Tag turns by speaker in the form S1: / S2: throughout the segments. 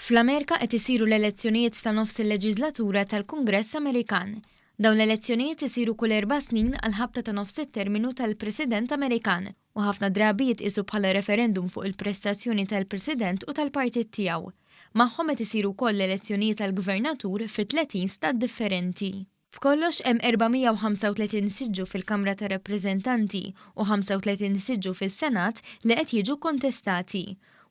S1: Fl-Amerika qed isiru l-elezzjonijiet ta' nofs il-leġislatura tal-Kungress Amerikan. Dawn l-elezzjonijiet isiru kull 4 snin għal ħabta ta' nofs it-terminu tal-President Amerikan u ħafna drabi jitqisu bħala referendum fuq il-prestazzjoni tal-President u tal-partit tiegħu. Magħhom qed isiru wkoll l-elezzjonijiet tal-Gvernatur fi 30 stat differenti. F'kollox hemm 435 siġġu fil-Kamra ta' Rappreżentanti u 35 siġġu fis-Senat li qed jiġu kontestati.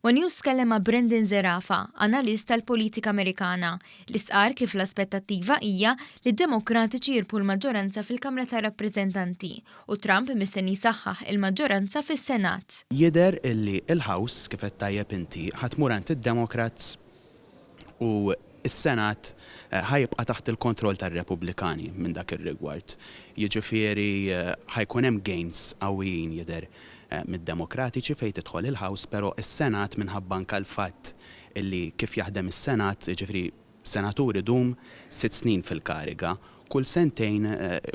S1: News tkellem ma' Brendan Zerafa, analist tal-politika Amerikana, li stqar kif l-aspettattiva hija li d-Demokratiċi jirpu l-maġġoranza fil-Kamra ta' Rappreżentanti u Trump mistenni saħħaħ il-maġġoranza fis-Senat.
S2: Jidher illi il-House kif qed tajjeb inti ħatmur għand id-Democrats u is-Senat ħajibqa' taħt il-kontroll tar-Repubblikani minn dak ir-rigward. Jiġifieri ħajkun hemm gains qawwijin jidher mid-Demokratiċi fejn tidħol il-House, però is-Senat minħabba anke l-fatt illi kif jaħdem is-Senat, jiġifieri senaturi dum 6 snin fil-kariga, kull sentejn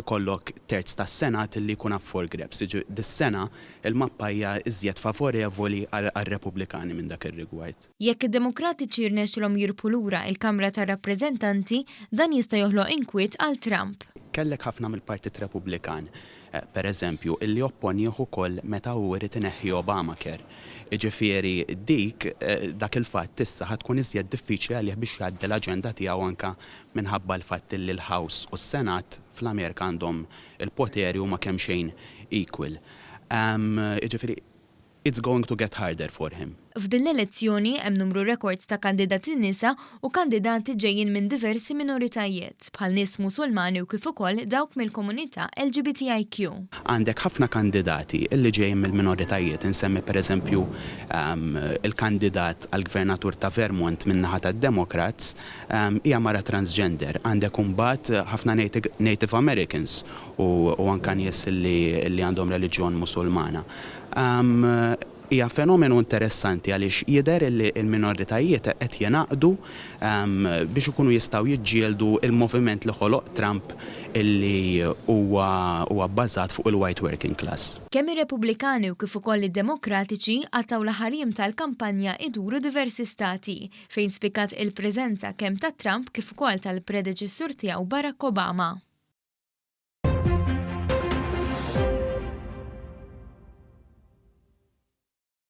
S2: kollok terz tas-Senat illi jkun up for grabs. Dis-sena il-mappa hija iżjed favorevoli għar-Repubblikani minn dak ir-rigward.
S1: Jekk id-Demokratiċi jirnexxilhom jirpu lura il-Kamra tar-Rappreżentanti, dan jista' joħloq inkwiet għal Trump.
S2: Kellek ħafna mill-Partit Repubblikan, per eżempju, illi opponjieħu ukoll meta hu jrid ineħħi Obamacare. Jiġifieri dak il-fatt issa ħatkun iżjed diffiċli għalih biex jgħaddi l-aġenda tiegħu anke minħabba l-fatt li l-House u s-Senat fl-Amerika għandhom il-poteri huma kemm xejn equal. Jiġifieri it's going to get harder for him.
S1: F'din l-elezzjoni hemm numru rekord ta' kandidati nisa u kandidati ġejjin minn diversi minoritajiet bħal nies Musulmani u kif ukoll dawk mill-komunità LGBTIQ.
S2: Għandek ħafna kandidati illi ġejjin mill-minoritajiet, insemmi pereżempju il-kandidat għall-Gvernatur ta' Vermont min-naħa tad-Democrats hija mara transgender. Għandek imbagħad ħafna Native Americans u anke nies li għandhom reliġjon Musulmana. Hija fenomenu interessanti għaliex jidher li l-minoritajiet qed jingħaqdu biex ikunu jistgħu jiġġieldu il-moviment li ħoloq Trump illi huwa bbażat fuq il-white working class.
S1: Kemm ir-Repubblikani u kif ukoll id-Demokratiċi għattaw l-ħariem tal-kampanja iduru diversi stati fejn spikat il-preżenza kemm ta' Trump kif ukoll tal-predeċessur tiegħu Barack Obama.